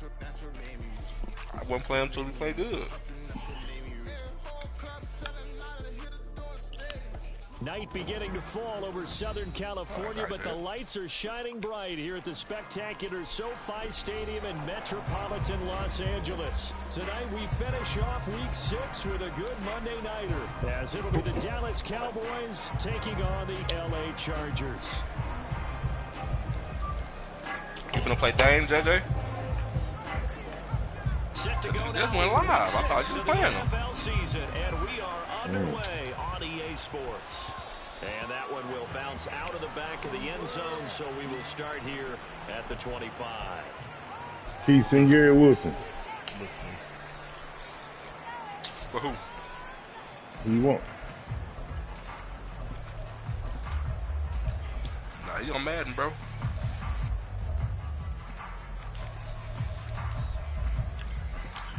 I won't play him until we play good. Night beginning to fall over Southern California, but the lights are shining bright here at the spectacular SoFi Stadium in metropolitan Los Angeles. Tonight we finish off Week 6 with a good Monday nighter, as it'll be the Dallas Cowboys taking on the LA Chargers. You finna play Dame, JJ? Set to go this went live. I thought you were playing them. NFL season, and we are underway on EA Sports. And that one will bounce out of the back of the end zone, so we will start here at the 25. Peace and Gary Wilson. For who? Who you want? Nah, you on Madden, bro.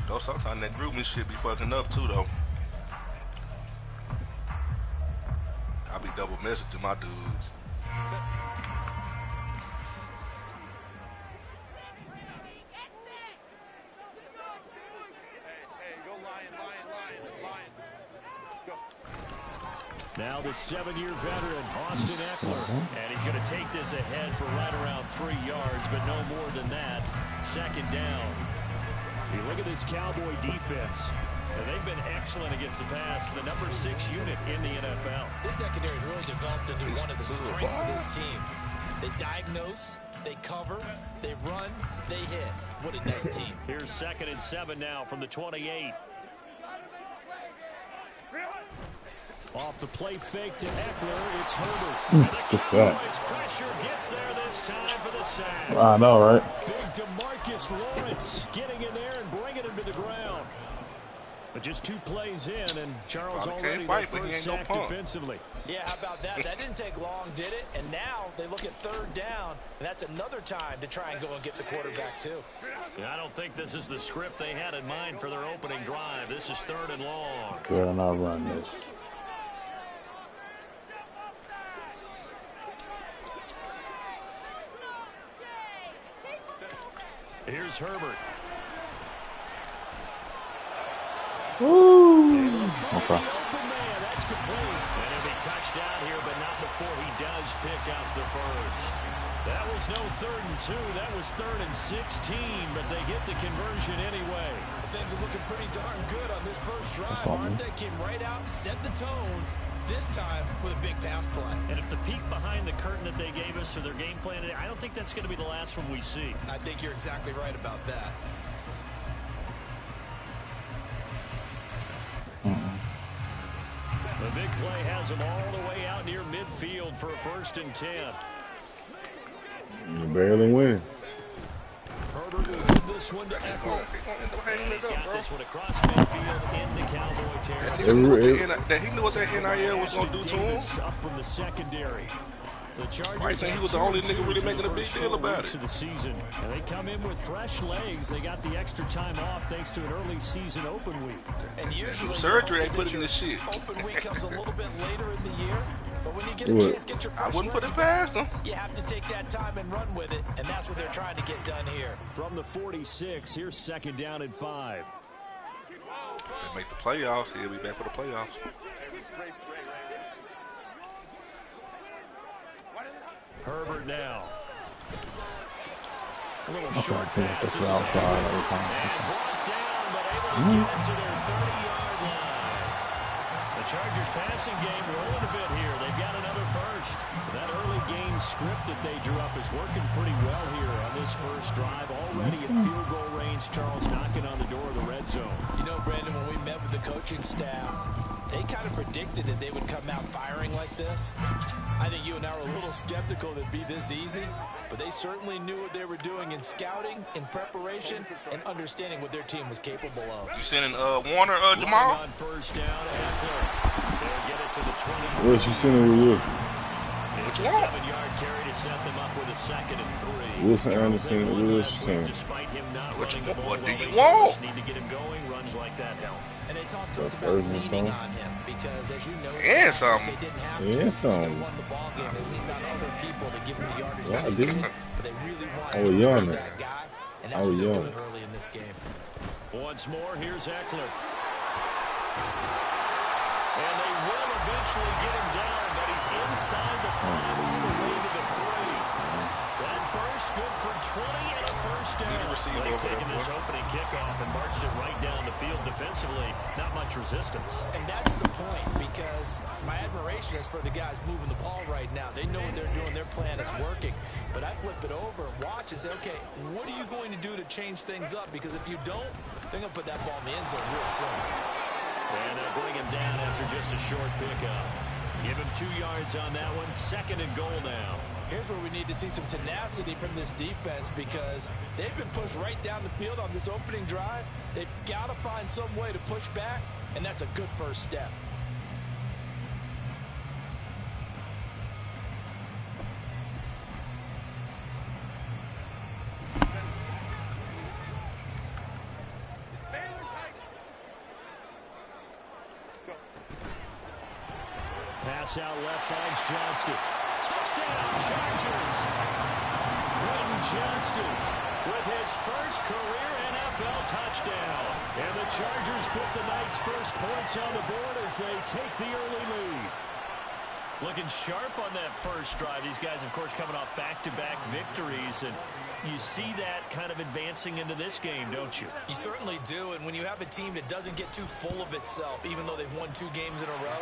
Though sometimes that grouping shit be fucking up too, though. I be double messaging my dudes. Now the 7-year veteran, Austin Eckler. And he's going to take this ahead for right around 3 yards, but no more than that. Second down. You look at this Cowboy defense. And they've been excellent against the pass, the number 6 unit in the NFL. This secondary has really developed into one of the strengths of this team. They diagnose, they cover, they run, they hit. What a nice team. Here's 2nd and 7 now from the 28. Off the play fake to Eckler, it's Herbert. And the Cowboys pressure gets there this time for the sack. I know, right? Big DeMarcus Lawrence getting in there and bringing him to the ground. But just 2 plays in, and Charles already their first sack defensively. Yeah, how about that? That didn't take long, did it? And now they look at 3rd down, and that's another time to try and go and get the quarterback, too. Yeah, I don't think this is the script they had in mind for their opening drive. This is 3rd and long. Better not run this. Here's Herbert. Woo! Okay. That's complete. And he'll be touched down here, but not before he does pick up the first. That was no 3rd and 2. That was 3rd and 16, but they get the conversion anyway. Things are looking pretty darn good on this first drive, aren't they? Came right out, set the tone, this time with a big pass play. And if the peek behind the curtain that they gave us or their game plan today, I don't think that's going to be the last one we see. I think you're exactly right about that. The big play has them all the way out near midfield for a 1st and 10. You barely win. Herbert will give this one to Eckler. He's got this one across midfield into Cowboy territory. He knew what that NIL was going to do to him. Up from the secondary. The Chargers I think he was the only nigga really making a big deal about it. Of the season. And they come in with fresh legs. They got the extra time off thanks to an early season open week. And usually surgery they put in this shit. Open week comes a little bit later in the year. But when you get a chance to get your first, I wouldn't put it past them. You have to take that time and run with it, and that's what they're trying to get done here. From the 46, here's 2nd down and 5. They make the playoffs. He'll be back for the playoffs. Herbert now. A little Okay, short I think pass. that's This is what I and was brought down, but able to get it to their 30-yard line. The Chargers passing game rolling a bit here. They've got another first. That early game script that they drew up is working pretty well here on this first drive. Already at field goal range, Charles knocking on the door of the red zone. You know, Brandon, when we met with the coaching staff, they kind of predicted that they would come out firing like this. I think you and I were a little skeptical that it'd be this easy, but they certainly knew what they were doing in scouting, in preparation, and understanding what their team was capable of. You sending Warner, Jamal? On first down, Eckler. They'll get it to the 20. Where's she sending with Wilson? It's a 7-yard carry to set them up with a 2nd and 3. Wilson Anderson, Wilson. Despite him not What running the ball, do you they want? just need to get him going. Runs like that help. And they talked to us about leaning on him because, as you know, and some. they didn't have and to. some. Still won the ball game. They leaned on other people to give them the yardage Yeah, that they didn't needed, but they really wanted Oh, to yeah, be man. that guy. And and that's what they're doing early in this game. Once more, here's Eckler. And they will eventually get him down, but he's inside the 5 all the way to the 3. That burst good for 20 and a first down. They've taken this opening kickoff and marched it right down the field defensively. Not much resistance. And that's the point, because my admiration is for the guys moving the ball right now. They know what they're doing. Their plan is working. But I flip it over and watch and say, okay, what are you going to do to change things up? Because if you don't, they're going to put that ball in the end zone real soon. And they'll bring him down after just a short pickup. Give him 2 yards on that one. 2nd and goal now. Here's where we need to see some tenacity from this defense, because they've been pushed right down the field on this opening drive. They've got to find some way to push back, and that's a good first step. Pass out left finds Johnston. Touchdown, Chargers! Quentin Johnston with his first career NFL touchdown. And the Chargers put the Knights' first points on the board as they take the early lead. Looking sharp on that first drive. These guys, of course, coming off back-to-back victories, and you see that kind of advancing into this game, don't you? You certainly do, and when you have a team that doesn't get too full of itself, even though they've won 2 games in a row,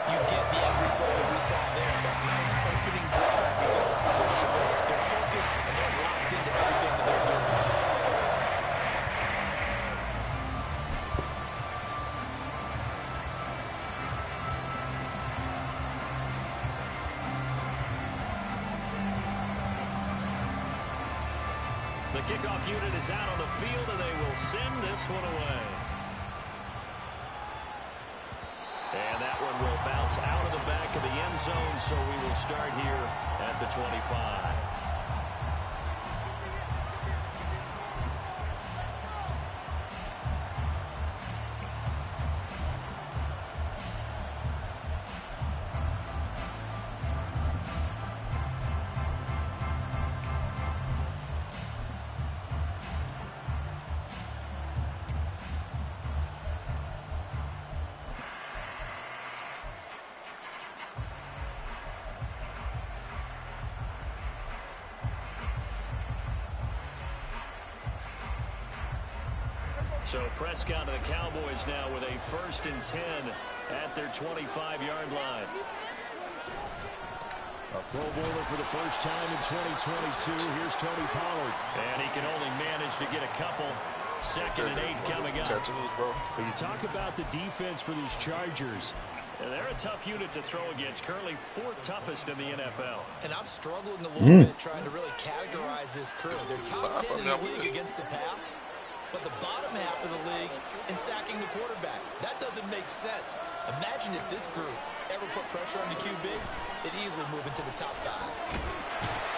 you get the end result that we saw there, that nice opening drive, because they're sharp, they're focused, and they're locked into everything that they're doing. The kickoff unit is out on the field, and they will send this one away. And that one will bounce out of the back of the end zone, so we will start here at the 25. So Prescott and the Cowboys now with a 1st and 10 at their 25-yard line. A Pro Bowler for the first time in 2022. Here's Tony Pollard. And he can only manage to get a couple. 2nd and 8 coming up. But you talk about the defense for these Chargers. And they're a tough unit to throw against. Currently 4th toughest in the NFL. And I'm struggling a little bit trying to really categorize this crew. They're top 10 in the league against the pass, but the bottom half of the league in sacking the quarterback. That doesn't make sense. Imagine if this group ever put pressure on the QB, they'd easily move into the top 5.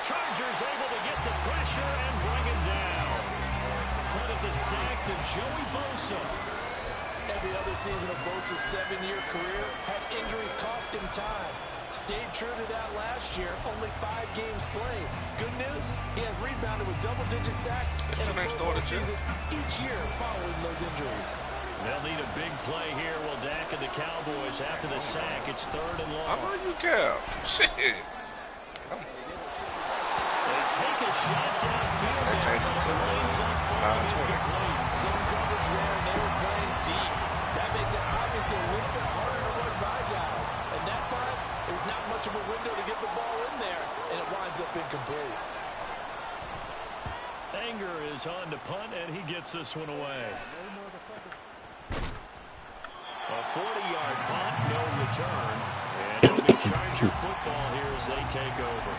Chargers able to get the pressure and bring him down. Credit the sack to Joey Bosa. Every other season of Bosa's 7-year career had injuries cost him time. Stayed true to that last year, only 5 games played. Good news, he has rebounded with double-digit sacks in a football season each year following those injuries. They'll need a big play here. Will Dak and the Cowboys after the sack. It's 3rd and long. How about you, Cal? Shit. They take a shot downfield. They changed it to 9-20. Zone coverage there, and they were playing deep. That makes it obviously a little bit harder to run by guys. And that time, there's not much of a window to get the ball in there, and it winds up incomplete. Anger is on to punt, and he gets this one away. A 40-yard punt, no return. And it'll be Charger football here as they take over.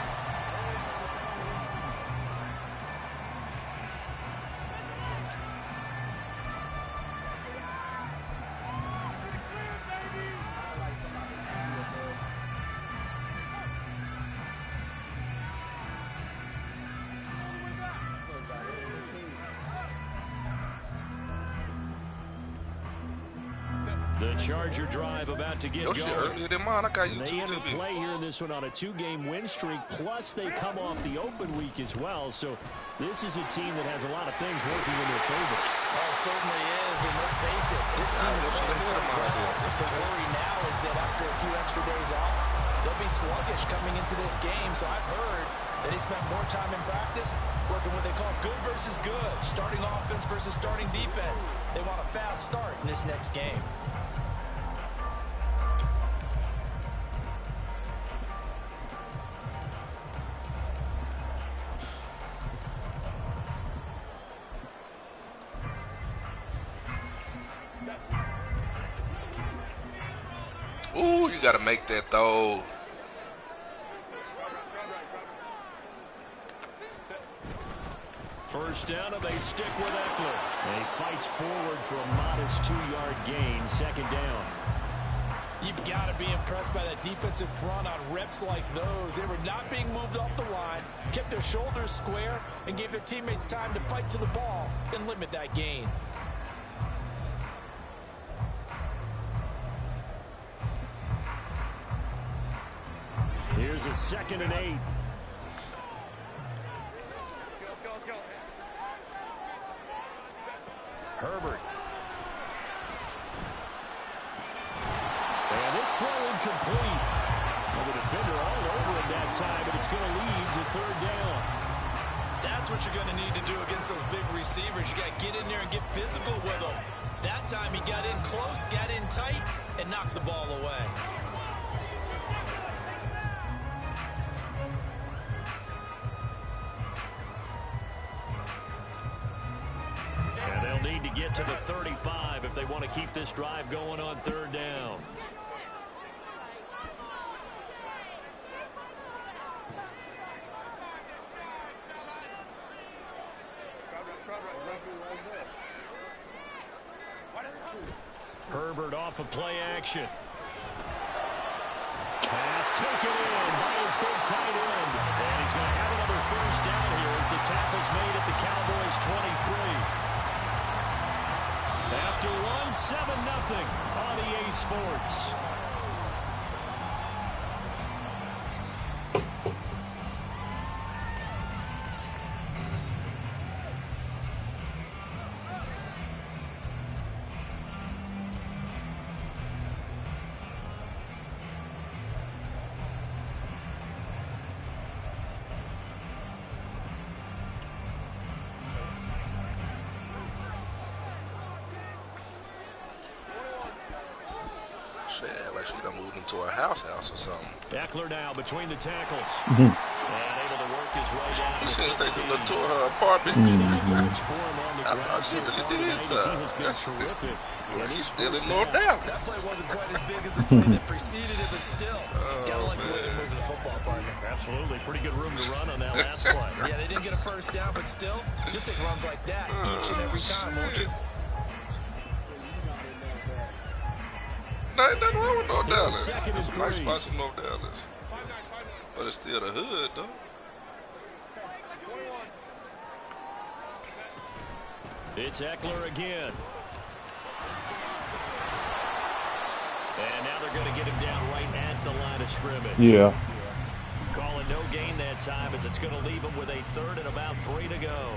The Charger drive about to get going. Earlier than mine. I got you They enter play here in this one on a 2-game win streak. Plus, they come off the open week as well. So This is a team that has a lot of things working in their favor. Oh, it certainly is, and let's face it, this team is playing so well. The worry now is that after a few extra days off, they'll be sluggish coming into this game. So I've heard that they spent more time in practice working what they call good versus good, starting offense versus starting defense. They want a fast start in this next game. Ooh, you got to make that throw. First down, and they stick with Eckler. And he fights forward for a modest 2-yard gain, second down. You've got to be impressed by that defensive front on reps like those. They were not being moved off the line, kept their shoulders square, and gave their teammates time to fight to the ball and limit that gain. Here's a 2nd and 8. Herbert. And this throw incomplete. Well, the defender all over him that time, but it's going to lead to 3rd down. That's what you're going to need to do against those big receivers. You got to get in there and get physical with them. That time he got in close, got in tight, and knocked the ball away. And they'll need to get to the 35 if they want to keep this drive going on 3rd down. Herbert off of play action. Pass taken in by his big tight end. And he's going to have another first down here as the tackle's made at the Cowboys' 23. After one, 7-0 on EA Sports. Like she done moved into a house or something. Eckler now between the tackles. And able to work his way down. You seen they took to her apartment? I thought she really did something. Well, he's still in North Dallas. That play wasn't quite as big as the play that preceded it, but still. Gotta like the way they're moving the football, partner. Absolutely. Pretty good room to run on that last play. Yeah, they didn't get a first down, but still, you'll take runs like that each and every time, won't you? Ain't nothing wrong with North Dallas. There's some nice spots in North Dallas. But it's still the hood, though. It's Eckler again. And now they're going to get him down right at the line of scrimmage. Yeah. Calling no gain that time as it's going to leave him with a 3rd and about 3 to go.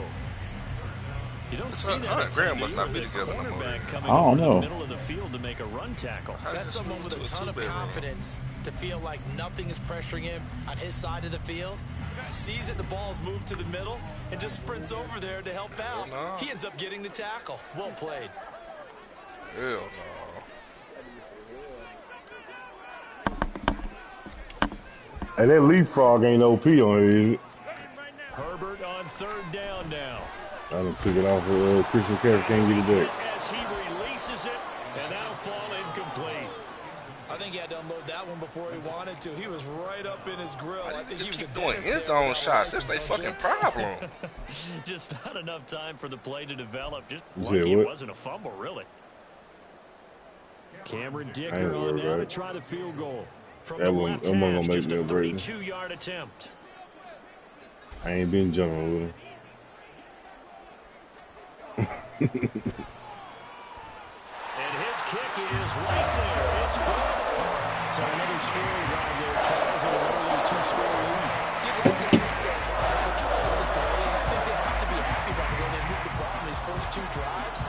You don't see that Graham must not be together no more. Coming I don't over know. the middle of the field to make a run tackle. That's someone with a ton of confidence to feel like nothing is pressuring him on his side of the field. Sees that the ball's moved to the middle and just sprints over there to help out. No. He ends up getting the tackle. Well played. Hell no. Hey, that leapfrog ain't OP on it, is it? Herbert on 3rd down now. I done took it off of Chris McCaffrey, can't get it back. As he releases it, and that'll fall incomplete. I think he had to unload that one before he wanted to. He was right up in his grill. I think he was keep doing his own shots. That's their fucking problem. Just not enough time for the play to develop. Just You lucky said it what? wasn't a fumble, really. Cameron Dicker on now to try the field goal. From the left hash, just a 32-yard attempt. I ain't been jumping with him. And his kick is right there. It's good. So another scoring drive there, Charles, and an early 2-score lead. You can look at 6 there, but you take the 3, and I think they have 2 drives,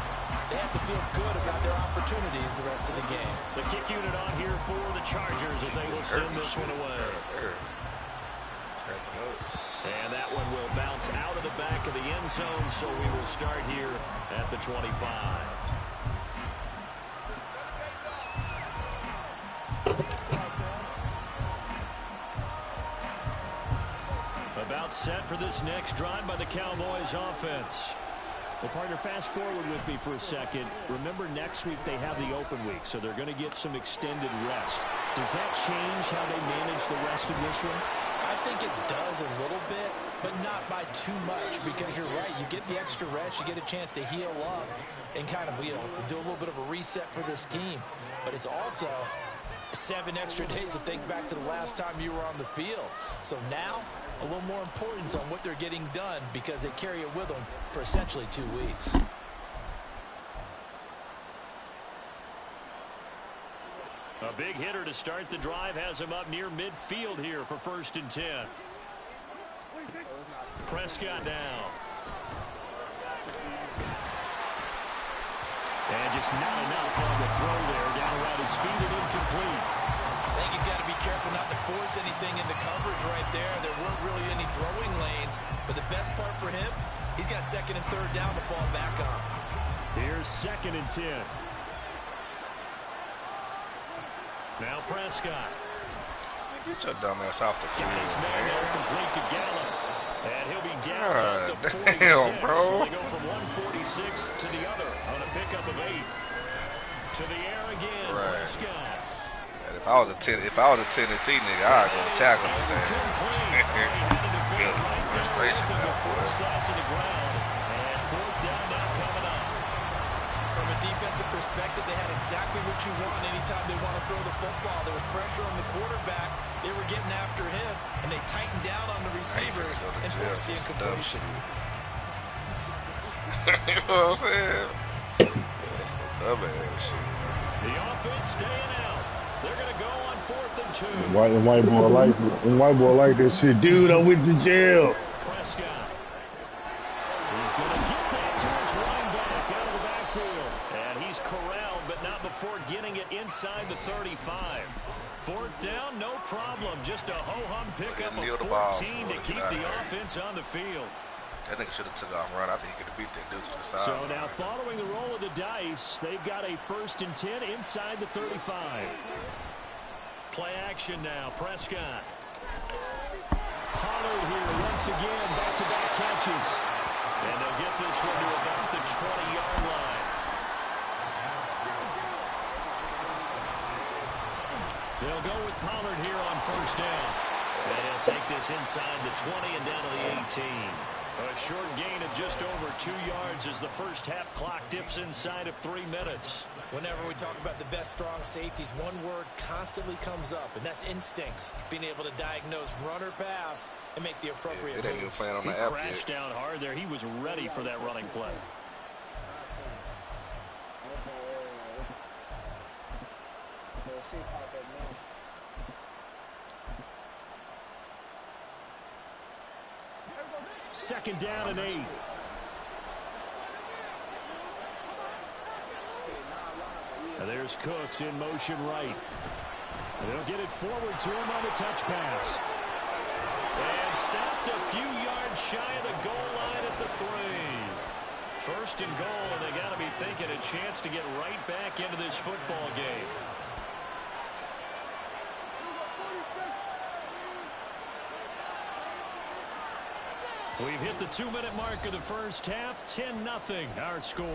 they have to feel good about their opportunities the rest of the game. The kick unit on here for the Chargers as they will send this one away. And that one will bounce out of the back of the end zone, so we will start here at the 25. About set for this next drive by the Cowboys offense. Well, partner, fast forward with me for a second. Remember, next week they have the open week, so they're going to get some extended rest. Does that change how they manage the rest of this one? I think it does a little bit, but not by too much, because you're right. You get the extra rest, you get a chance to heal up and kind of, do a little bit of a reset for this team. But it's also 7 extra days to think back to the last time you were on the field. So now, a little more importance on what they're getting done because they carry it with them for essentially 2 weeks. A big hitter to start the drive has him up near midfield here for 1st and 10. Prescott now. And just not enough on the throw there. Down around his feet and incomplete. I think he's got to be careful not to force anything into coverage right there. There weren't really any throwing lanes. But the best part for him, he's got 2nd and 3rd down to fall back on. Here's 2nd and 10. Now Prescott. Get your dumb ass off the field, man. Complete to Gallup. And he'll be down at the 46. Damn, bro. So they go from 146 to the other on a pickup of 8. To the air again, right. Prescott. And if I was a Tennessee nigga, I'd go tackle his ass. Frustration now, boy. To the ground. And 4th down now coming up. From a defensive perspective, they had exactly what you want anytime they want to throw the football. There was pressure on the quarterback. They were getting after him, and they tightened down on the receivers and forced the incompletion. You know what I'm saying? That's some dumbass shit. The offense staying out. They're going to go on 4th and 2. White boy like that shit. Dude, I went to jail. Prescott. He's going to get that to his running back out of the backfield. And he's corralled, but not before getting it inside the 35. 4th down, no problem. Just a ho-hum pickup of 14 to keep the offense on the field. That nigga should have took off run. I think he could have beat that dude to the side. So now following the roll of the dice, they've got a 1st and 10 inside the 35. Play action now, Prescott. Pollard here once again, back-to-back catches. And they'll get this one to about the 20-yard line. They'll go with Pollard here on 1st down. And he'll take this inside the 20 and down to the 18. A short gain of just over 2 yards as the first half clock dips inside of 3 minutes. Whenever we talk about the best strong safeties, one word constantly comes up, and that's instincts. Being able to diagnose run or pass and make the appropriate moves. It ain't even playing on the He app crashed yet. down hard there. He was ready for that running play. Second down and 8. And there's Cooks in motion right. And they'll get it forward to him on the touch pass. And stopped a few yards shy of the goal line at the 3. 1st and goal, and they got to be thinking a chance to get right back into this football game. We've hit the 2-minute mark of the first half. 10-0 our score.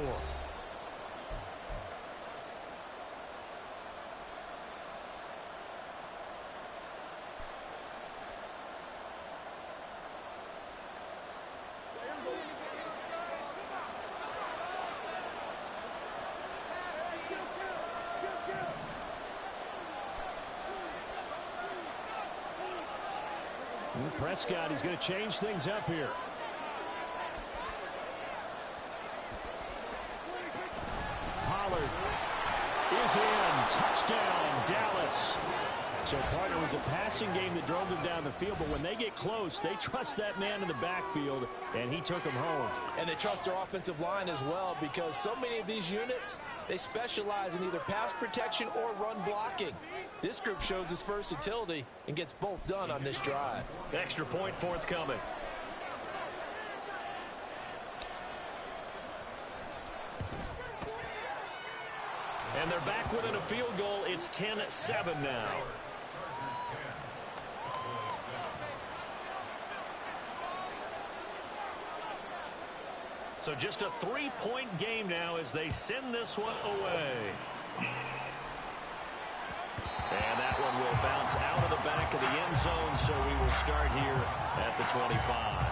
Prescott, he's going to change things up here. Pollard is in. Touchdown, Dallas. So, partner, it was a passing game that drove them down the field, but when they get close, they trust that man in the backfield, and he took them home. And they trust their offensive line as well, because so many of these units, they specialize in either pass protection or run blocking. This group shows its versatility and gets both done on this drive. Extra point forthcoming. And they're back within a field goal. It's 10-7 now. So just a 3-point game now as they send this one away. And that one will bounce out of the back of the end zone, so we will start here at the 25.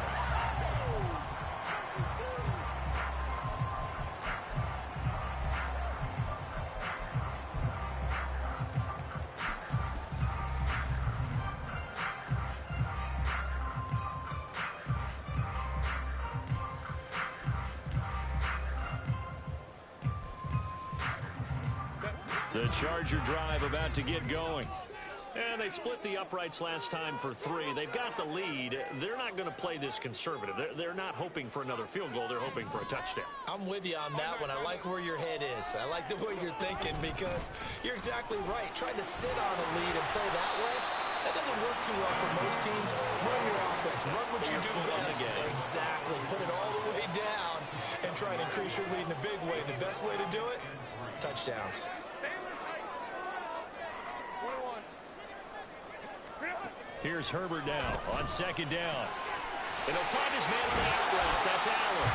The Charger drive about to get going. And they split the uprights last time for 3. They've got the lead. They're not going to play this conservative. They're not hoping for another field goal. They're hoping for a touchdown. I'm with you on that one. I like where your head is. I like the way you're thinking, because you're exactly right. Trying to sit on a lead and play that way, that doesn't work too well for most teams. Run your offense. Run what you do best. Exactly. Put it all the way down and try and increase your lead in a big way. And the best way to do it, touchdowns. Here's Herbert now on second down. And he'll find his man on the out route. That's Allen.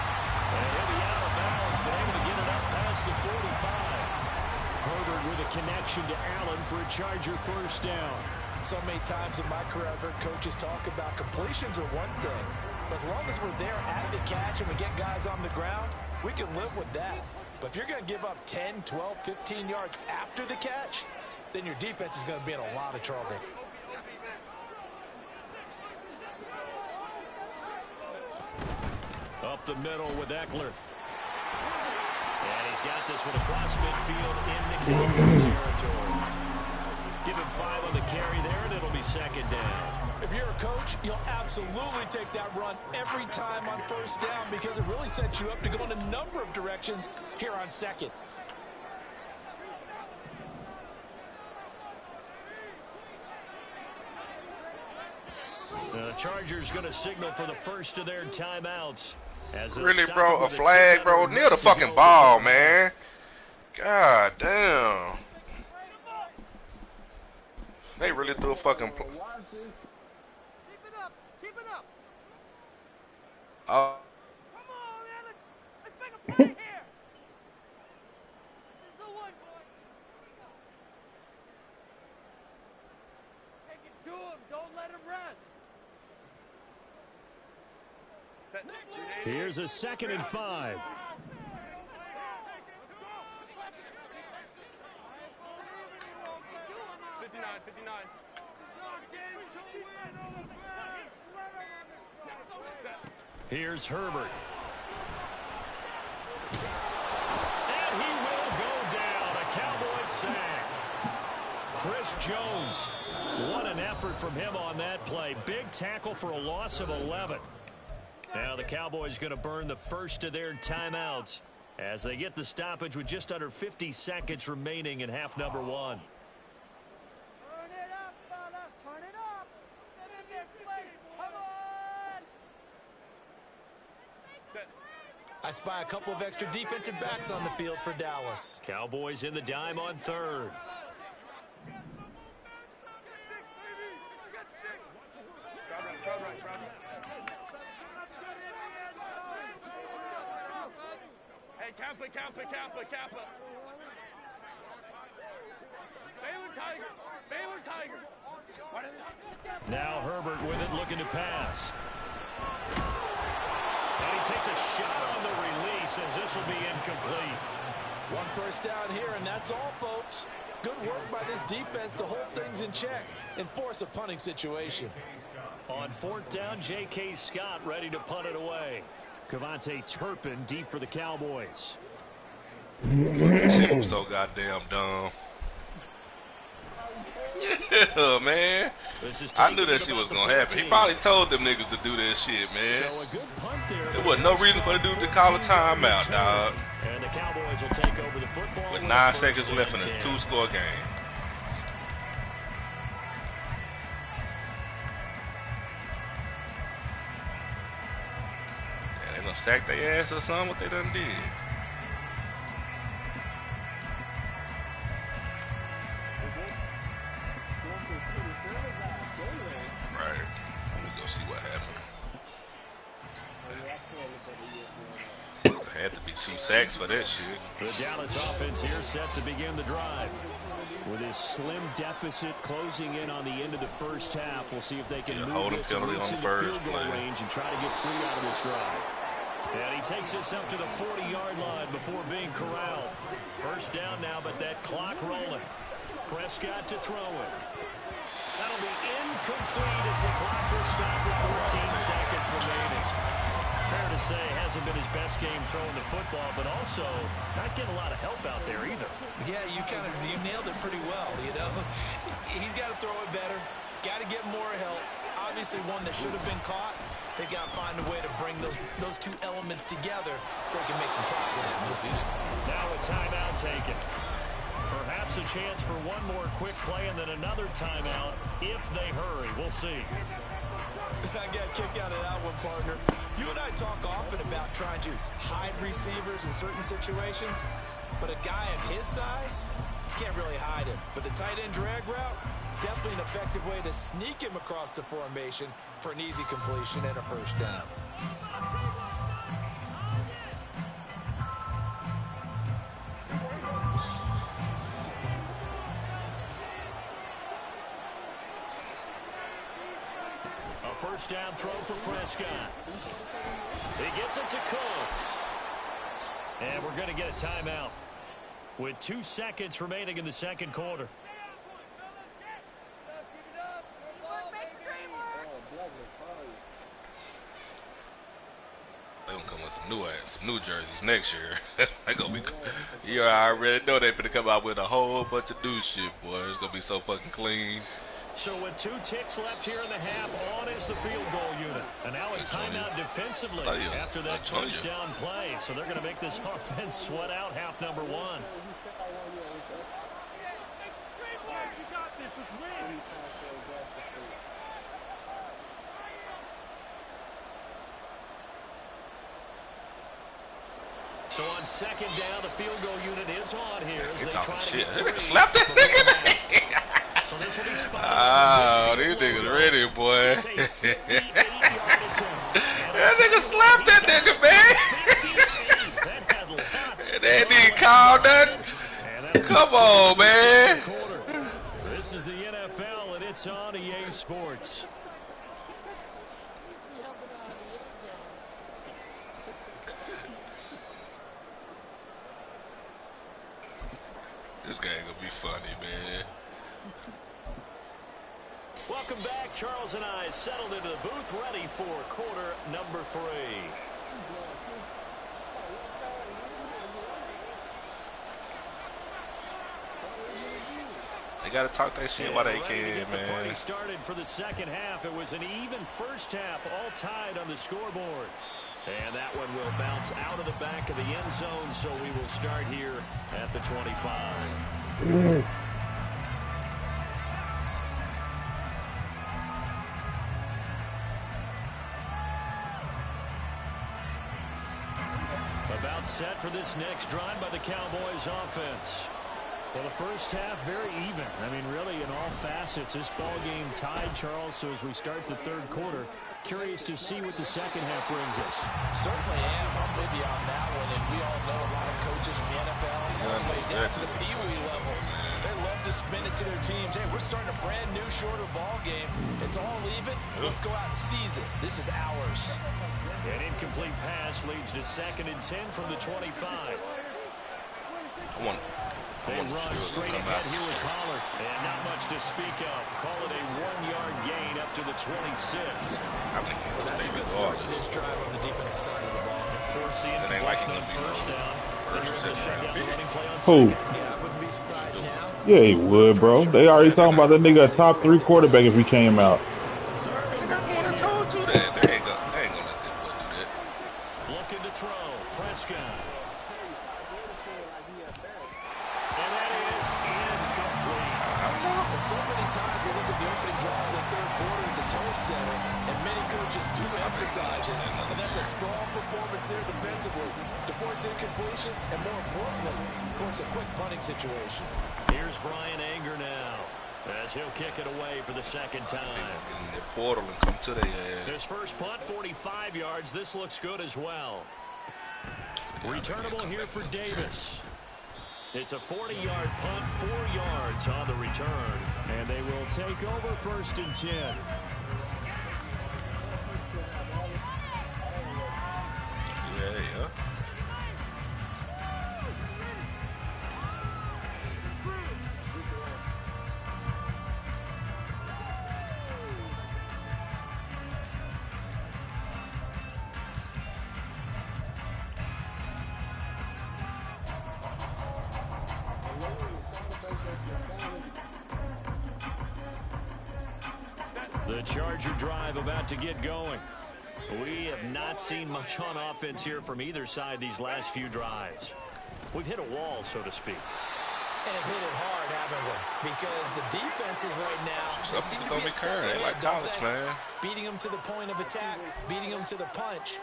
And he'll be out of bounds, but able to get it up past the 45. Herbert with a connection to Allen for a Charger first down. So many times in my career, I've heard coaches talk about completions are one thing. But as long as we're there at the catch and we get guys on the ground, we can live with that. But if you're going to give up 10, 12, 15 yards after the catch, then your defense is going to be in a lot of trouble. Up the middle with Eckler. And he's got this one across midfield into Cowboy territory. Give him 5 on the carry there, and it'll be second down. If you're a coach, you'll absolutely take that run every time on first down, because it really sets you up to go in a number of directions here on second. The Chargers going to signal for the first of their timeouts. Really, bro? A flag, bro? Near the fucking ball, man. God damn. They really threw a fucking... Keep it up. Keep it up. Oh. Come on, man. Let's make a play here. This is the one, boy. Take it to him. Don't let him rest. Here's a 2nd and 5. Here's Herbert. And he will go down. A Cowboys sack. Chris Jones. What an effort from him on that play. Big tackle for a loss of 11. Now the Cowboys going to burn the first of their timeouts as they get the stoppage with just under 50 seconds remaining in half number 1. Turn it up, fellas. Turn it up. Get in their place. Come on. I spy a couple of extra defensive backs on the field for Dallas. Cowboys in the dime on 3rd. Kappa. Baylor Tiger. Now Herbert with it, looking to pass. And he takes a shot on the release as this will be incomplete. One first down here, and that's all, folks. Good work by this defense to hold things in check and force a punting situation. On 4th down, J.K. Scott ready to punt it away. Cavante Turpin deep for the Cowboys. That shit was so goddamn dumb. Yeah, man. I knew that shit was gonna happen. He probably told them niggas to do that shit, man. So a good punt there. There wasn't no reason for the dude to call a timeout, dog. And the Cowboys will take over the football with 9 seconds left in a 2-score game. Yeah, they gonna sack their ass or something. What they done did? Right. Let me go see what happened. Had to be 2 sacks for that shit. The Dallas offense here set to begin the drive. With his slim deficit closing in on the end of the first half, we'll see if they can move this penalty on the first field goal play range and try to get 3 out of this drive. And he takes this up to the 40-yard line before being corralled. First down now, but that clock rolling. Prescott to throw it. That'll be incomplete as the clock will stop with 14 seconds remaining. Fair to say, hasn't been his best game throwing the football, but also not getting a lot of help out there either. Yeah, you nailed it pretty well, you know. He's got to throw it better. Got to get more help. Obviously one that should have been caught. They've got to find a way to bring those 2 elements together so they can make some progress in this one. Now a timeout taken. Perhaps a chance for one more quick play and then another timeout if they hurry. We'll see. I got a kick out of that one, partner. You and I talk often about trying to hide receivers in certain situations, but a guy of his size, you can't really hide him. But the tight end drag route, definitely an effective way to sneak him across the formation for an easy completion and a first down. First down throw for Prescott. He gets it to Cooks. And we're going to get a timeout with 2 seconds remaining in the second quarter. They gonna come with some new jerseys next year. They gonna be. You already know they finna come out with a whole bunch of new shit, boy. It's gonna be so fucking clean. So with 2 ticks left here in the half, on is the field goal unit. And now a timeout defensively after that first down play. So they're going to make this offense sweat out half number 1. So on second down, the field goal unit is on here as they try to get 3. Slap that nigga. So this will be oh, these niggas ready, boy. That nigga slapped that nigga, man. They ain't even called nothing. Come on, man. This is the NFL, and it's on EA Sports. This game gonna be funny, man. Welcome back. Charles and I settled into the booth, ready for quarter number 3. They gotta talk that shit while they can, man. The party started for the second half. It was an even first half, all tied on the scoreboard. And that one will bounce out of the back of the end zone, so we will start here at the 25. About set for this next drive by the Cowboys offense. Well, the first half very even. I mean, really, in all facets, this ball game tied, Charles. So as we start the third quarter, curious to see what the second half brings us. Certainly am. I'm with you on that one. And we all know a lot of coaches from the NFL all the way down to the Pee Wee level. They love to spin it to their teams. Hey, we're starting a brand new, shorter ball game. It's all even. Let's go out and seize it. This is ours. An incomplete pass leads to 2nd and 10 from the 25. They run straight ahead here with Pollard. And not much to speak of. Call it a 1-yard gain up to the 26. That's a good start to this drive on the defensive side of the ball. Force the incompletion on first down. Who? Yeah, I wouldn't be surprised now. Yeah, he would, bro. They already talking about that nigga a top 3 quarterback if he came out. Nigga, I'm the one that told you that. They ain't gonna let that boy do that. Looking to throw. Prescott. And that is incomplete. And so many times we look at the opening drive of the third quarter as a tone setter, and many coaches do emphasize it. And that's a strong performance there defensively to force incompletion, and more importantly, force a quick punting situation. Here's Brian Anger now, as he'll kick it away for the second time. Get in their portal and come to their ass. His first punt, 45 yards. This looks good as well. Returnable here for Davis. It's a 40-yard punt, 4 yards on the return. And they will take over 1st and 10. Yeah. The Charger drive about to get going. We have not seen much on offense here from either side these last few drives. We've hit a wall, so to speak. And have hit it hard, haven't we? Because the defenses right now, they seem to be a step They ahead, like don't college, they? man. Beating them to the point of attack, beating them to the punch.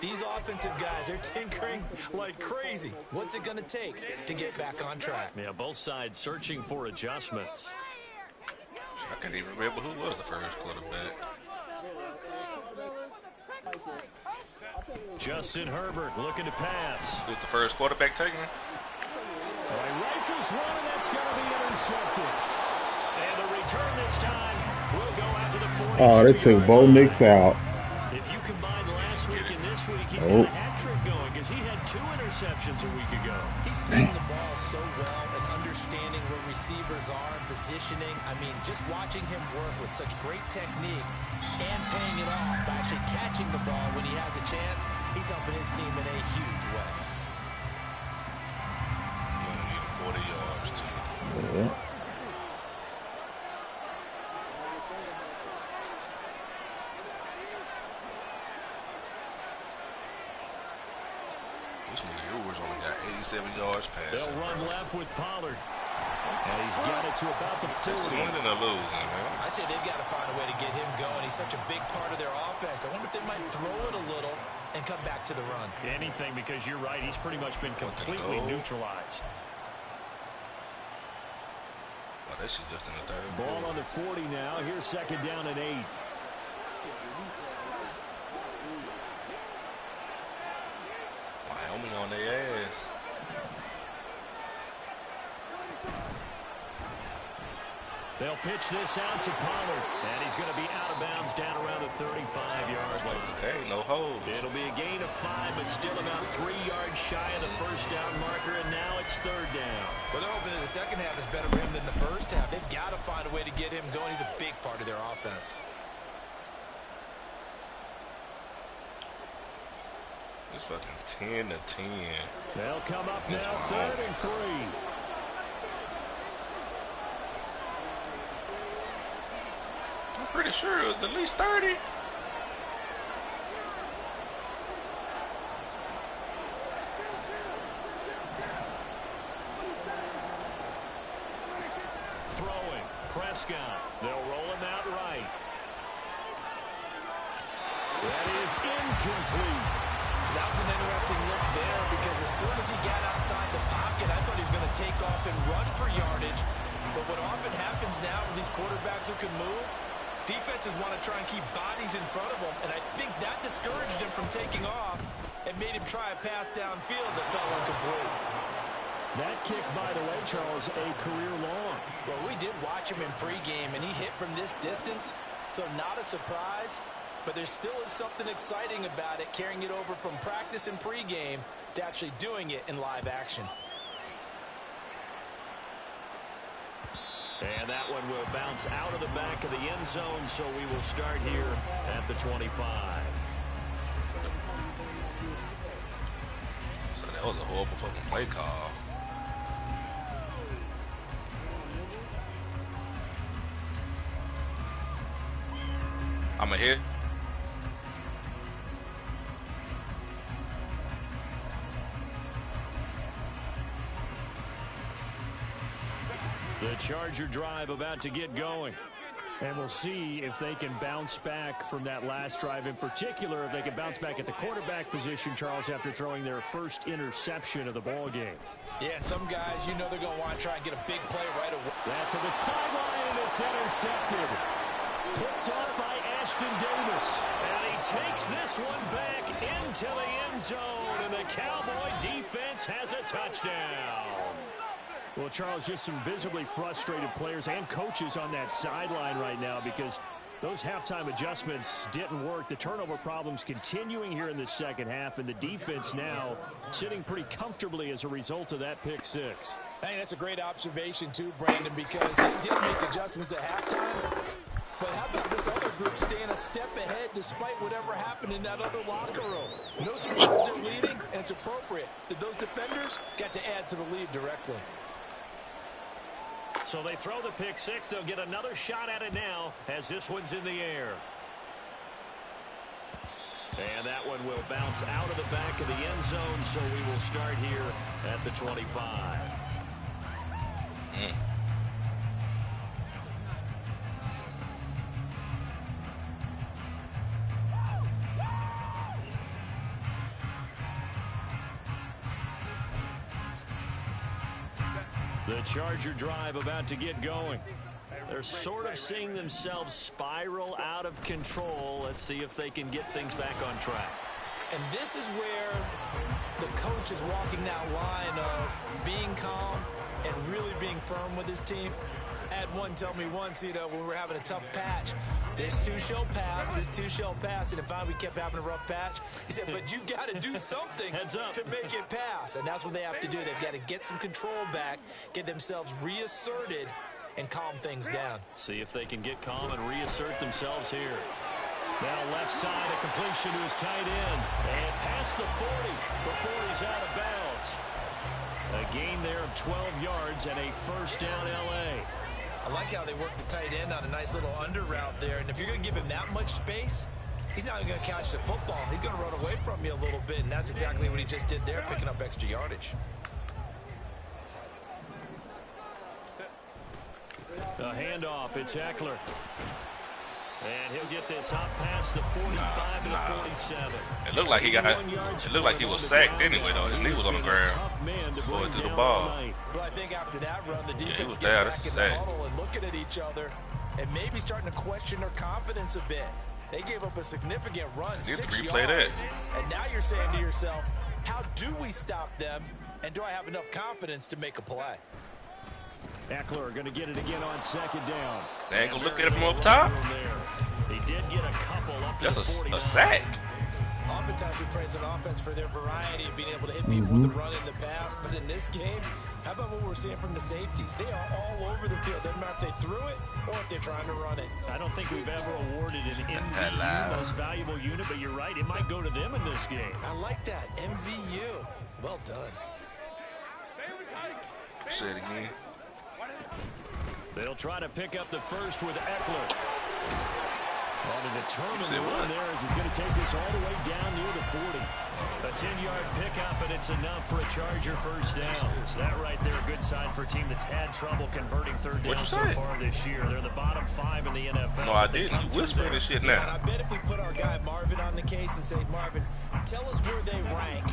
These offensive guys, they're tinkering like crazy. What's it going to take to get back on track? Yeah, both sides searching for adjustments. I can't even remember who was the first quarterback. Justin Herbert looking to pass. Who's the first quarterback taken? Rifles one, and that's going to be intercepted. And the return this time will go out to the 42. Oh, they took Bo Nix out. If you combine last week and this week, he's got a hat trick going because he had 2 interceptions a week ago. He's seeing the ball so well and understanding where receivers are and positioning. I mean, just watching him work with such great technique and paying it off by actually catching the ball when he has a chance, he's helping his team in a huge way. You only need 40 yards, too. Yeah. This maneuver's only got 87 yards passing. They'll run left with Pollard. And he's got it to about the 40. Winning or losing, man. I'd say they've got to find a way to get him going. He's such a big part of their offense. I wonder if they might throw it a little and come back to the run. Anything, because you're right. He's pretty much been completely neutralized. Oh, this is just in the third. Ball on the 40 now. Here's 2nd down and 8. Wyoming on their ass. They'll pitch this out to Pollard. And he's going to be out of bounds down around the 35-yard line. There ain't no hold. It'll be a gain of 5, but still about 3 yards shy of the first down marker, and now it's 3rd down. Well, they're hoping that the second half is better for him than the first half. They've got to find a way to get him going. He's a big part of their offense. It's fucking 10-10. They'll come up now, 3rd and 3. I'm pretty sure it was at least 30. Throwing, Prescott. They'll roll him out right. That is incomplete. That was an interesting look there because as soon as he got outside the pocket, I thought he was going to take off and run for yardage. But what often happens now with these quarterbacks who can move, defenses want to try and keep bodies in front of them, and I think that discouraged him from taking off and made him try a pass downfield that fell incomplete. That kick, by the way, Charles, a career long. Well, we did watch him in pregame, and he hit from this distance, so not a surprise. But there still is something exciting about it, carrying it over from practice and pregame to actually doing it in live action. And that one will bounce out of the back of the end zone, so we will start here at the 25. So that was a horrible fucking play call. I'm a hit. The Charger drive about to get going. And we'll see if they can bounce back from that last drive, in particular, if they can bounce back at the quarterback position, Charles, after throwing their first interception of the ball game. Yeah, and some guys, you know they're going to want to try and get a big play right away. That to the sideline, and it's intercepted. Picked up by Ashton Davis. And he takes this one back into the end zone, and the Cowboy defense has a touchdown. Well, Charles, just some visibly frustrated players and coaches on that sideline right now because those halftime adjustments didn't work. The turnover problems continuing here in the second half, and the defense now sitting pretty comfortably as a result of that pick six. Hey, that's a great observation, too, Brandon, because they did make adjustments at halftime. But how about this other group staying a step ahead despite whatever happened in that other locker room? No surprise they're leading, and it's appropriate that those defenders got to add to the lead directly. So they throw the pick six. They'll get another shot at it now as this one's in the air. And that one will bounce out of the back of the end zone, so we will start here at the 25. The Charger drive about to get going. They're sort of seeing themselves spiral out of control. Let's see if they can get things back on track. And this is where the coach is walking that line of being calm and really being firm with his team. I had one tell me once, you know, when we were having a tough patch, this too shall pass, this too shall pass. And if we kept having a rough patch, he said, but you've got to do something to make it pass. And that's what they have to do. They've got to get some control back, get themselves reasserted, and calm things down. See if they can get calm and reassert themselves here. Now left side, a completion to his tight end. And past the 40 before he's out of bounds. A gain there of 12 yards and a first down L.A. I like how they work the tight end on a nice little under route there. And if you're going to give him that much space, he's not going to catch the football. He's going to run away from you a little bit, and that's exactly what he just did there, picking up extra yardage. A handoff, it's Eckler. And he'll get this up past the 45 to the 47. It looked like he was sacked anyway, though. His knee was on the ground before he threw the ball. Well, I think after that run, the defense was get there. back That's in sad. the huddle and looking at each other and maybe starting to question their confidence a bit. They gave up a significant run, 6 replay yards. that. And now you're saying to yourself, how do we stop them? And do I have enough confidence to make a play? Eckler going to get it again on second down. They ain't gonna look at it from up top. He did get a couple up to That's the 49. a sack. Oftentimes we praise an offense for their variety of being able to hit people with the run in the pass. But in this game, how about what we're seeing from the safeties? They are all over the field. Doesn't matter if they threw it or if they're trying to run it. I don't think we've ever awarded an MVU, most valuable unit, but you're right. It might go to them in this game. I like that. MVU. Well done. Say it again. They'll try to pick up the first with Eckler. On a determined run there as he's going to take this all the way down near the 40. A 10-yard pickup, and it's enough for a Charger first down. That right there, a good sign for a team that's had trouble converting third down so far this year. They're in the bottom 5 in the NFL. No, I didn't. You whispering this shit now. And I bet if we put our guy Marvin on the case and say, Marvin, tell us where they rank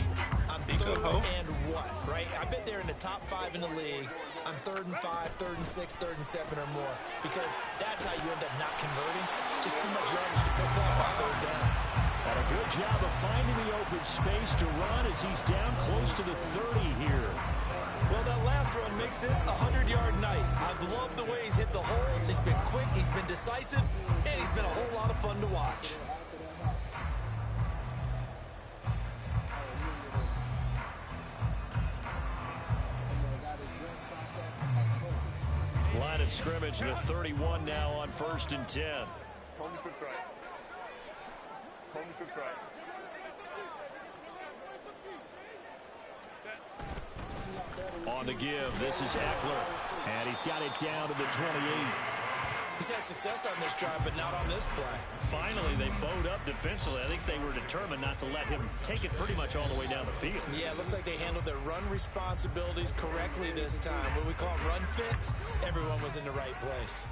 on third and what, right? I bet they're in the top 5 in the league on 3rd and 5, 3rd and 6, 3rd and 7 or more, because that's how you end up not converting. Just too much yardage to pick up on third down. And a good job of finding the open space to run as he's down close to the 30 here. Well, that last run makes this a 100-yard night. I've loved the way he's hit the holes. He's been quick, he's been decisive, and he's been a whole lot of fun to watch. Line of scrimmage, the 31 now on 1st and 10. On the give, this is Eckler. And he's got it down to the 28. He's had success on this drive, but not on this play. Finally, they bowed up defensively. I think they were determined not to let him take it pretty much all the way down the field. Yeah, it looks like they handled their run responsibilities correctly this time. What we call run fits, everyone was in the right place.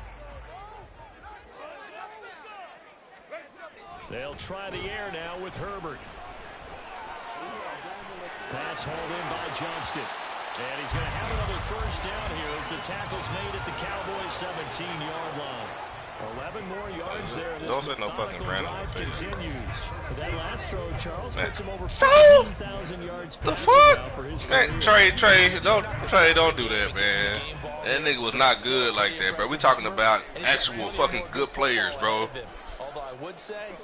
They'll try the air now with Herbert. Pass hauled in by Johnston. And he's going to have another first down here as the tackle's made at the Cowboys' 17-yard line. 11 more yards there. Don't say no fucking random continues. That last throw, Charles, man. puts him over 15,000 yards. The fuck? For his man, Trey, don't do that, man. That nigga was not good like that, bro. We talking about actual fucking good players, bro. Although I would say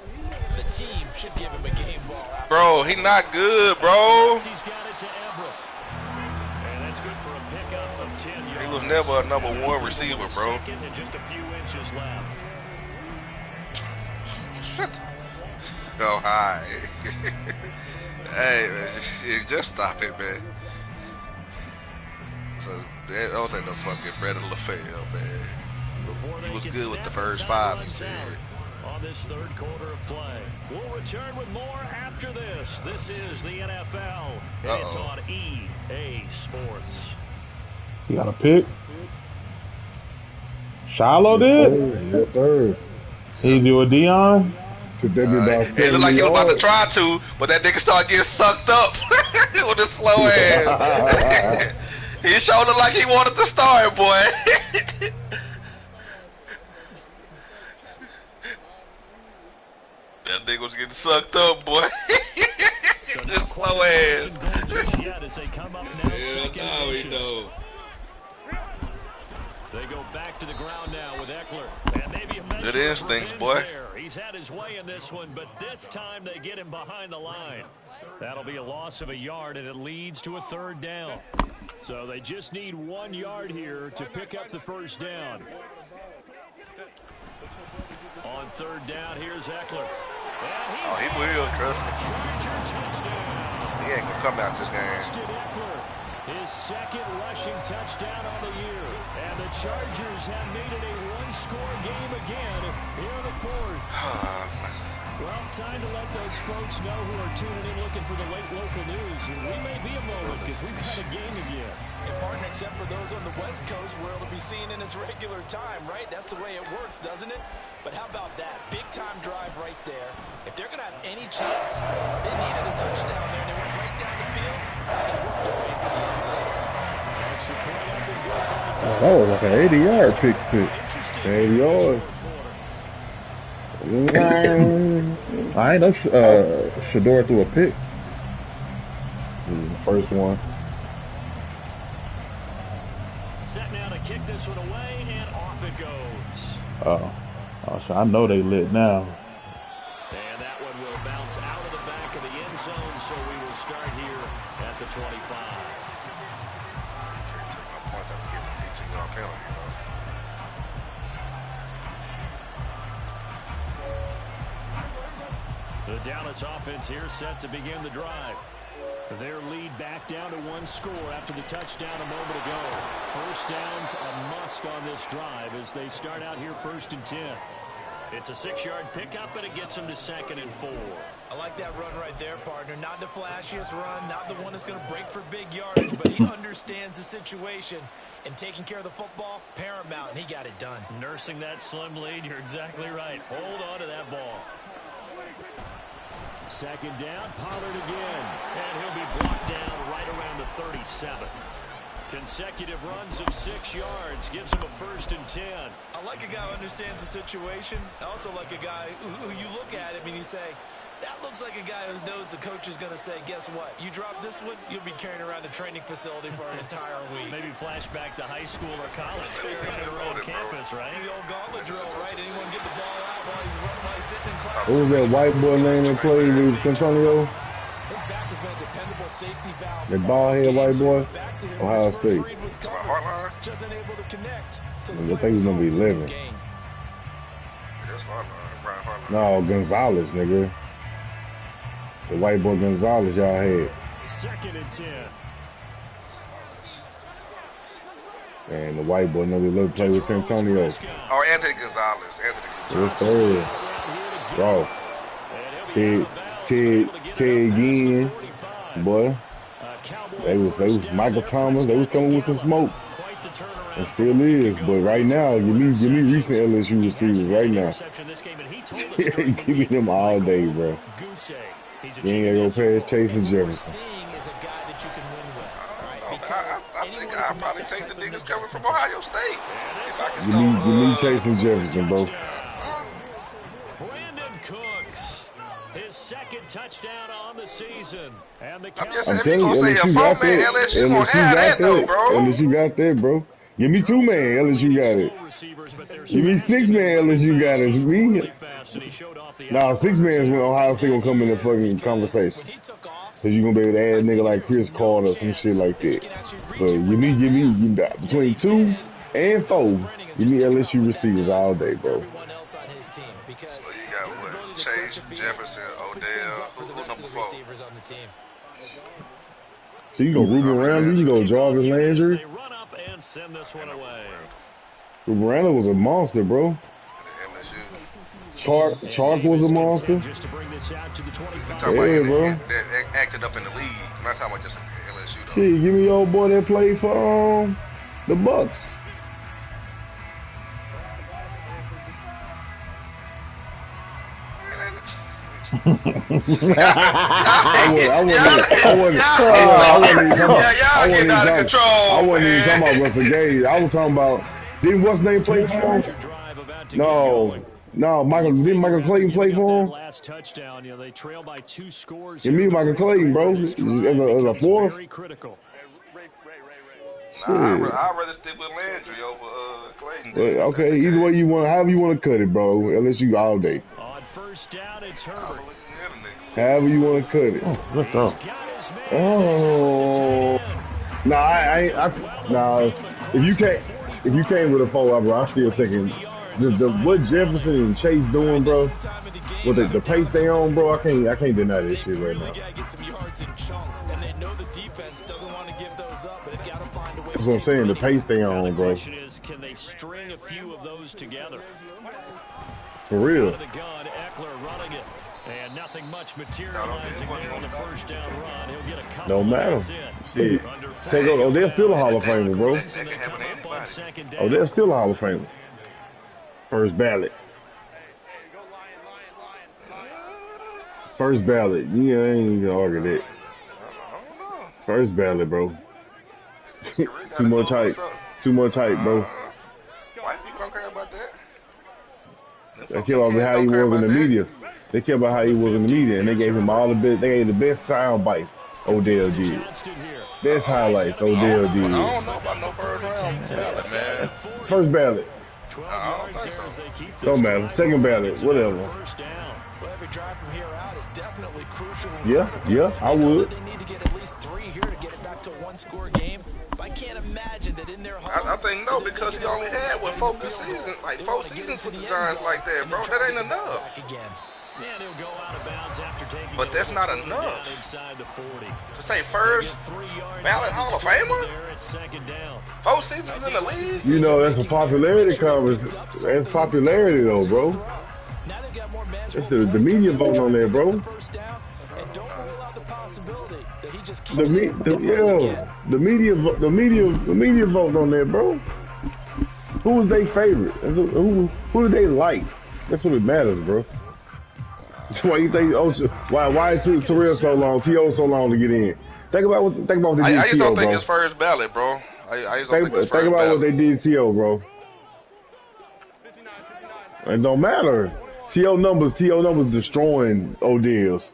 the team should give him a game ball. Bro, he not good, bro. He's got it to Everett. And that's good for a pickup of 10 yards. He was never a #1 receiver, bro. And just a few inches left. Shut the... Oh, hi. Hey, man, just stop it, man. So, don't say no fucking Brett LaFell, man. He was good with the first 5, he said. On this third quarter of play. We'll return with more after this. This is the NFL. And it's on EA Sports. You got a pick? Shiloh did? Yes, sir. He do a Dion? It looked like he was about to try to, but that nigga started getting sucked up with a slow ass. He showed it like he wanted to start, boy. That nigga was getting sucked up, boy. Just slow ass. Hell no, he don't. They go back to the ground now with Eckler. And maybe a good instincts, boy. There. He's had his way in this one, but this time they get him behind the line. That'll be a loss of a yard, and it leads to a third down. So they just need 1 yard here to pick up the first down. On third down, here's Eckler. Oh, he will, trust me. He ain't gonna come out this game. His second rushing touchdown on the year. And the Chargers have made it a one-score game again here in the fourth. Well, time to let those folks know who are tuning in looking for the late local news. And we may be a moment because we've got a game again. And partner, except for those on the West Coast, where it'll be seen in its regular time, right? That's the way it works, doesn't it? But how about that? Big-time drive right there. If they're going to have any chance, they needed a touchdown there. They went right down the field and worked their way into the end zone. That was like an 80-yard pick. 80 yards. I ain't know Shador threw a pick. This is the first one. Set now to kick this one away, and off it goes. Oh, so I know they lit now. And that one will bounce out of the back of the end zone, so we will start here at the 25. The Dallas offense here set to begin the drive. Their lead back down to 1 score after the touchdown a moment ago. First down's a must on this drive as they start out here 1st and 10. It's a 6-yard pickup, and it gets them to 2nd and 4. I like that run right there, partner. Not the flashiest run, not the one that's going to break for big yardage, but he understands the situation. And taking care of the football, paramount, and he got it done. Nursing that slim lead, you're exactly right. Hold on to that ball. 2nd down, Pollard again. And he'll be blocked down right around the 37. Consecutive runs of 6 yards gives him a 1st and 10. I like a guy who understands the situation. I also like a guy who you look at him and you say, that looks like a guy who knows the coach is going to say, guess what? You drop this one, you'll be carrying around the training facility for an entire week. Maybe flashback to high school or college there on your own campus, right? The old gauntlet drill, right? Anyone get the ball out while he's running, while he's sitting in class. What was that white boy name that played with Antonio? His back has been a dependable safety valve. That bald-head white boy? Ohio State. Just unable to connect. I think he's going to be 11. No, Gonzalez, nigga. The white boy Gonzalez y'all had. 2nd and 10. And the white boy know they love to play with Santonio. Oh, Anthony Gonzalez. Yes, sir. Bro. Ted again, boy. They was Michael Thomas. They was coming with some smoke. And still is, but right now, give me recent LSU receivers right now. Give me them all day, bro. You ain't gotta go past Chase and Jefferson. I think I'll probably take the niggas coming from Ohio State. If I can Give me Chase and Jefferson, bro. Brandon Cooks, his second touchdown on the season. And the I'm just saying, if you gonna say a four-man, LSU gonna have that though, bro. LSU got that, bro. Give me two-man, LSU got it. Give me six-man, LSU got it. Me? Nah, six-man's when Ohio State gonna come in the fucking conversation. Cause you gonna be able to add a nigga like Chris Carter or some shit like that. But give me between 2 and 4, give me LSU receivers all day, bro. So you got what? Chase, Jefferson, Odell, who number 4? So you go Ruben Randall, you go Jarvis Landry. Ruben Randall was a monster, bro. Chark was a monster. Yeah, bro. That acted up in the league. I'm not talking about just LSU though. Shit, give me your old boy that played for the Bucks. I wasn't even talking about Russell Gage. I was talking about, didn't what's name play for him? No, didn't Michael Clayton play for him? Last touchdown, they trail by 2 scores. Give me Michael Clayton, bro, as a fourth. Very critical. Nah, I'd rather stick with Landry over Clayton. Okay, either way you want, however you want to cut it, bro. LSU all day. On first down, it's Herbert. However you want to cut it. Oh, let's go. Oh, nah. If you came with a 4, bro, I'm still taking what Jefferson and Chase doing, bro. With the pace they on, bro, I can't deny this shit right now. That's what I'm saying. The pace they on, bro. Can they string a few of those together? For real. And nothing much materializing there on the first down run. He'll get a couple. Don't matter. Shit. They're still a Hall of Famer, bro. They're still a Hall of Famer. First ballot. First ballot. Yeah, I ain't gonna argue that. First ballot, bro. Too much hype. Too much hype, bro. White people don't care about that. They care about how he was in the media. They care about how he was in the media, and they gave him all the best. They gave the best sound bites. Odell did. Best highlights. Odell did. I don't know about no first round ballot, man. First ballot. I don't think so. Don't matter. Second ballot. Whatever. Every drive from here out is definitely crucial. Yeah, I would. They need to get at least 3 here to get it back to a 1-score game. I can't imagine that in their home. I think no, because he only had 4 good seasons, like 4 seasons with the Giants like that, bro. That ain't enough. But that's not enough. To say first ballot Hall of Famer? 4 seasons in the league? You know, that's a popularity conversation. That's popularity though, bro. That's the media voting on there, bro. The media voting on there, bro. Who was their favorite? Who do they like? That's what it matters, bro. Why you think? Why is Terrell so long? T.O. so long to get in? Think about what they did. I just don't think it's first ballot, bro. I just don't think it's first think about ballot. what they did to T.O., bro. It don't matter. T.O. numbers destroying Odell's,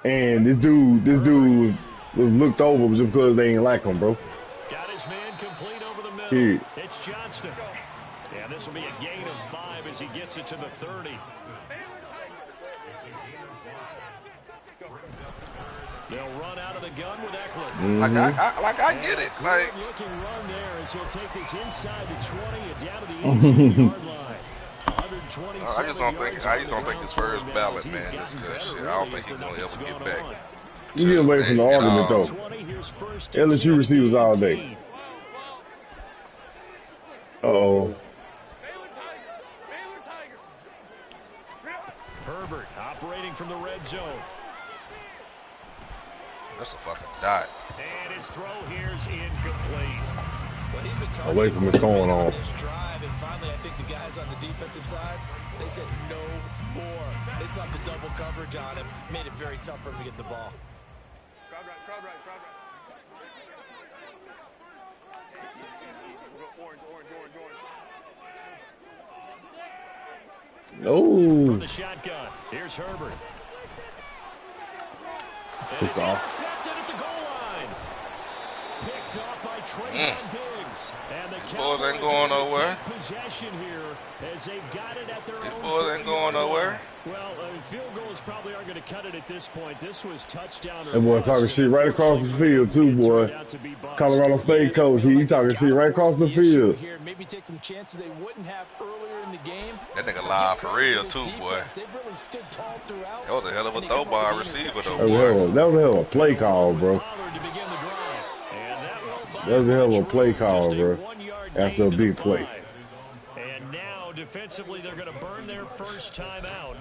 and this dude was looked over just because they ain't like him, bro. Got his man complete over the middle. Here. It's Johnston. And this will be a gain of 5 as he gets it to the 30. They'll run out of the gun with Eckler. I get it. Like, looking run there as he'll take this inside the 20 and down to the 18-yard line. I just don't think it's first ballot, man. This good shit. I don't think he's gonna ever get back. You get away from the argument though. LSU receivers all day. Uh-oh. Herbert operating from the red zone. That's a fucking dot. And his throw here's incomplete. Well, Away from what's going on. This drive, and finally, I think the guys on the defensive side, they said no more. They slapped the double coverage on him, made it very tough for him to get the ball. Crowd right. No. From the shotgun, here's Herbert. And it's intercepted at the goal line. Picked off by Trayvon Diggs. And the boys ain't going nowhere. Possession here as they've got it at their own. Boys ain't going nowhere. Well, field goals probably aren't going to cut it at this point. This was touchdown. That boy talking shit right across the field too, boy. Colorado State coach, he talking shit right across the field. Maybe take some chances they wouldn't have earlier in the game. That nigga live for real too, boy. That was a hell of a throw by a receiver though, boy. That was a hell of a play call, bro. That was a hell of a play call, bro. After a big play. And now defensively, they're going to burn their first time out.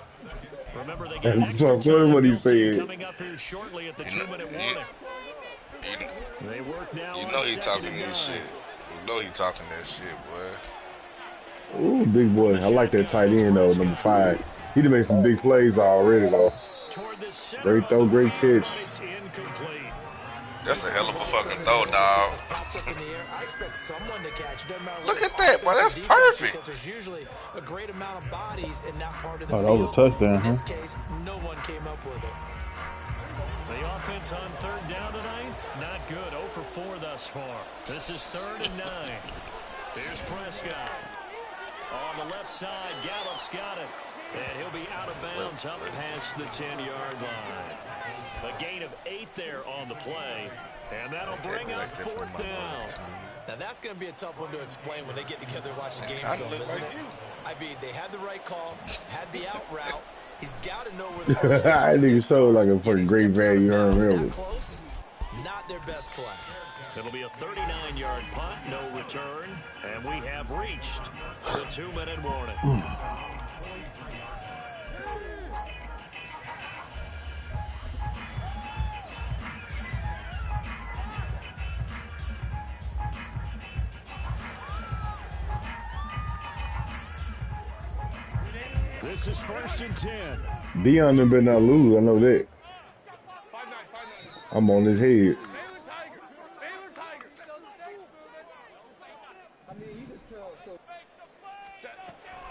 Remember, they get extra That's what he said. coming up here shortly at the 2-minute warning. They work now. You know he talking that shit. You know he talking that shit, boy. Ooh, big boy. I like that tight end though, number 5. He done made some big plays already though. Great throw, great catch. That's a hell of a fucking throw, dog. Look at that, boy. That's perfect. There's usually a great amount of bodies in that part of the field. That was a touchdown, in this case, no one came up with it. The offense on third down tonight, not good. 0 for 4 thus far. This is 3rd and 9. Here's Prescott. On the left side, Gallup's got it. And he'll be out of bounds up past the 10-yard line. A gain of 8 there on the play. And that'll bring up 4th down. Now that's going to be a tough one to explain when they get together and watch the game film, isn't it? I mean, they had the right call, had the out route. He's got to know where the first I think it's so like a fucking great value on him. Not their best play. It'll be a 39-yard punt, no return, and we have reached the 2-minute warning. This is 1st and 10. Dion done better not lose, I know that. I'm on his head.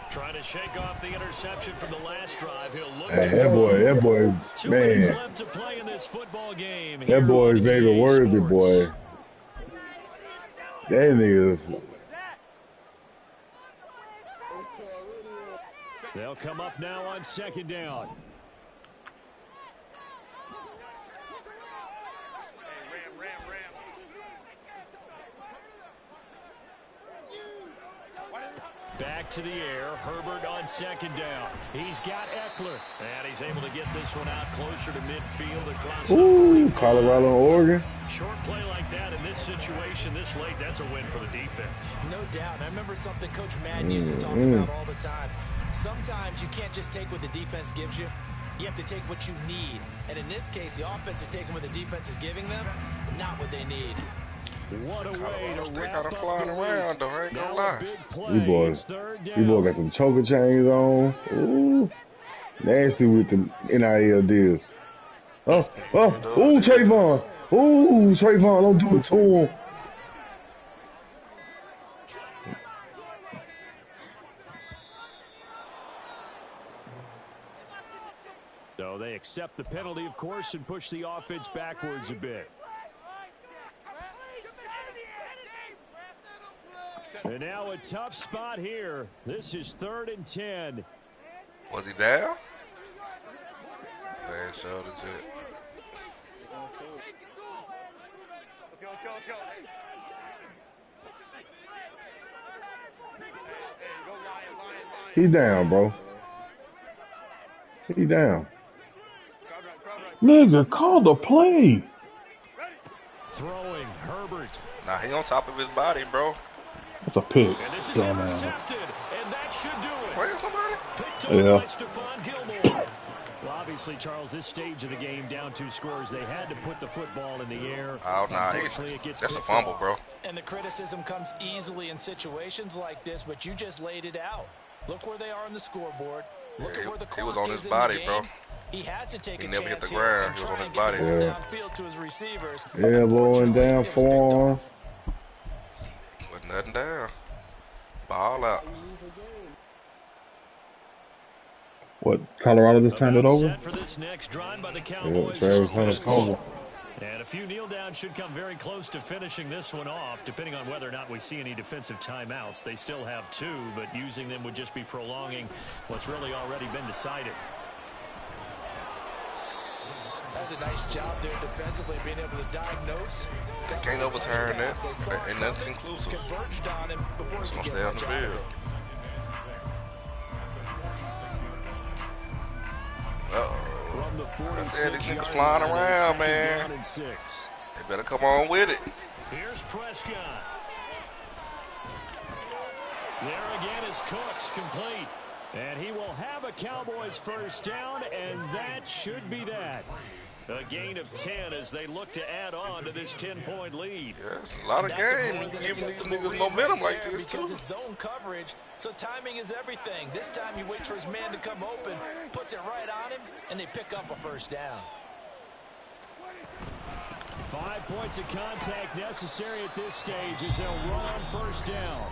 Trying to shake off the interception from the last drive. He'll look Hey, that boy, 2 man. minutes left to play in this football game. That boy is Xavier Worthy, boy. That nigga. They'll come up now on 2nd down. Back to the air. Herbert on 2nd down. He's got Eckler. And he's able to get this one out closer to midfield across Ooh, Colorado and Oregon. Short play like that in this situation this late, that's a win for the defense. No doubt. I remember something Coach Madden used to talk about all the time. Sometimes you can't just take what the defense gives you. You have to take what you need. And in this case, the offense is taking what the defense is giving them, not what they need. What a way to They wrap got up him flying the around, week. though. I ain't gonna Now lie. a big play. You boys, It's 3rd you down. boy got some choker chains on. Ooh, nasty with the NIL deals. Ooh, Trayvon. Ooh, Trayvon, don't do it to him. So they accept the penalty, of course, and push the offense backwards a bit. And now a tough spot here. This is 3rd and 10. Was he down? They showed it. He's down, bro. He down. Nigga, call the play. Throwing, Herbert. Nah, he on top of his body, bro. That's a pick. And this is Dumbass. intercepted, and that should do it. Where's somebody? Picked Yeah. up by Stephon Gilmore. Well, obviously, Charles, this stage of the game, down 2 scores, they had to put the football in the air. Oh, nah. Unfortunately, it gets That's a picked fumble, off. bro. And the criticism comes easily in situations like this, but you just laid it out. Look where they are on the scoreboard. Look Yeah, at where the he was clock on is his in body, the bro. game. He has to take He a never hit chance the here ground. and He was try on his and get body. the ball Yeah. downfield to his receivers. Yeah, going down Unfortunately, it was picked for off. With nothing down. Ball out. What? Colorado just turned it About over? set for this next drive by the Yeah, Cowboys. Travis Hunter fumble. And a few kneel downs should come very close to finishing this one off, depending on whether or not we see any defensive timeouts. They still have 2, but using them would just be prolonging what's really already been decided. That's a nice job there defensively, being able to diagnose. They can't overturn that. Ain't nothing conclusive. Converged on him before Just he gonna could stay get on the much out of field. it. Uh-oh. From the Yeah, these 46 niggas flying around, man. Down and 6. They better come on with it. Here's Prescott. There again is Cooks, complete. And he will have a Cowboys first down, and that should be that. A gain of 10 as they look to add on to this 10-point lead. Yeah, it's a lot of That's a game. more You than giving these acceptable niggas read momentum right like there this, because too. it's zone coverage, so timing is everything. This time he waits for his man to come open, puts it right on him, and they pick up a first down. 5 points of contact necessary at this stage as they'll run on first down.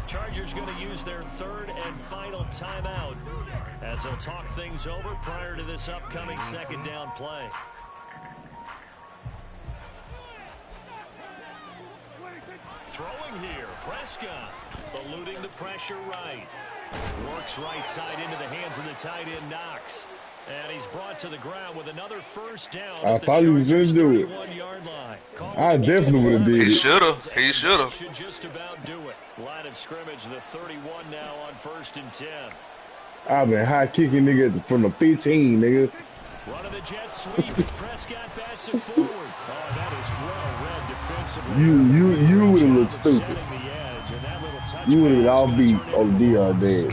Chargers going to use their 3rd and final timeout as they'll talk things over prior to this upcoming 2nd down play. Throwing here, Prescott, eluding the pressure right. Works right side into the hands of the tight end Knox. And he's brought to the ground with another first down. I at the thought he was Chargers' gonna do it. 31-yard line. I definitely would have did He it. shoulda. He shoulda. Should just about do it. Line of scrimmage, the 31 now on 1st and 10. I've been high kicking niggas from the 15, nigga. Running the jet sweep as Prescott bats it forward. Oh, that is well read defensively. You would have looked stupid. Setting the edge, and that little touch You would have pass all gonna beat turn on into DR dead.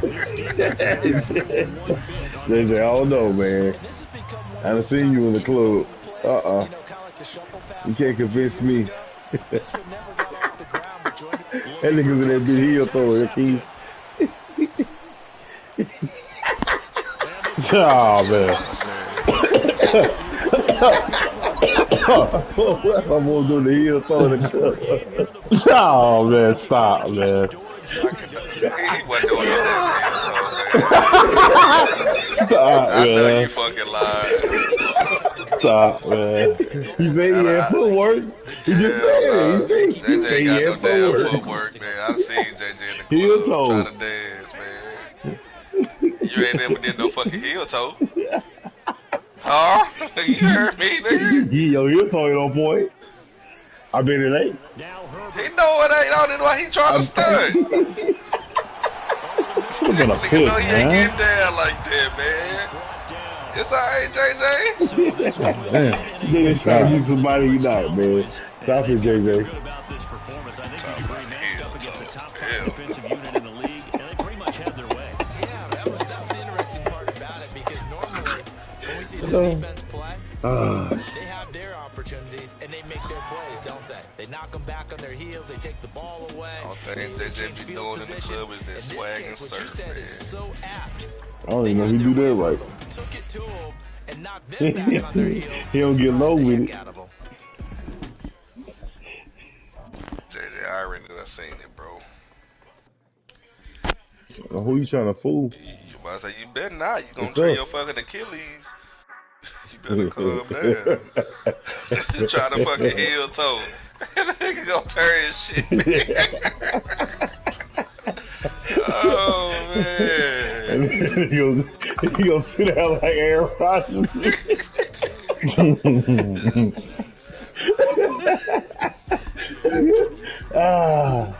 this defense has not fooled one bit on They say, oh no, man. And this has become one I done of those seen you in the club. plays, Uh-uh. you know, kind of like the shuffle pass You can't convince me. This one never got off the ground, but Jordan That nigga's in that big heel throwing the keys. Oh, man. I'm gonna do the heel throwing the club. Oh, man. Stop, man. He wasn't doing that, man. Stop, I know man. you fucking lied. Stop, man. He said he had footwork. He just said it. He said JJ he got no had damn footwork. footwork, man. I've seen JJ in the Heel club toe. trying to dance, man. You ain't never did no fucking heel toe. Huh? You heard me, nigga. Your heel toe ain't on point. I bet it ain't. Now He Herbert. know it ain't. I don't know why he trying to stunt. Should have been a Nigga pick, know he ain't man. getting down like that, man. It's alright, JJ. Man. JJ trying to be somebody he not, man. Stop it, JJ. Good about this performance. I think you can bring matched up against the top 5 defensive unit in the league, and they pretty much had their way. Yeah, that was the interesting part about it, because normally when we see this defense play, they have their opportunities and they make their plays, don't they? They knock them back on their heels, they take the ball away. All things they they change just be field doing in the position. club is just In this swag and case, what you surf, said man. is so apt. I don't even know if he do that right. Took it to them and knocked them back on their heels. He don't get low with it. Out of them. JJ, I already done seen it, bro. Who you trying to fool? You might say you better not. You gonna What's tear up? your fucking Achilles. You better calm down. You trying to fucking heel toe. Nigga gonna tear his shit. Oh man. he gonna sit down like Aaron Rodgers. Ah,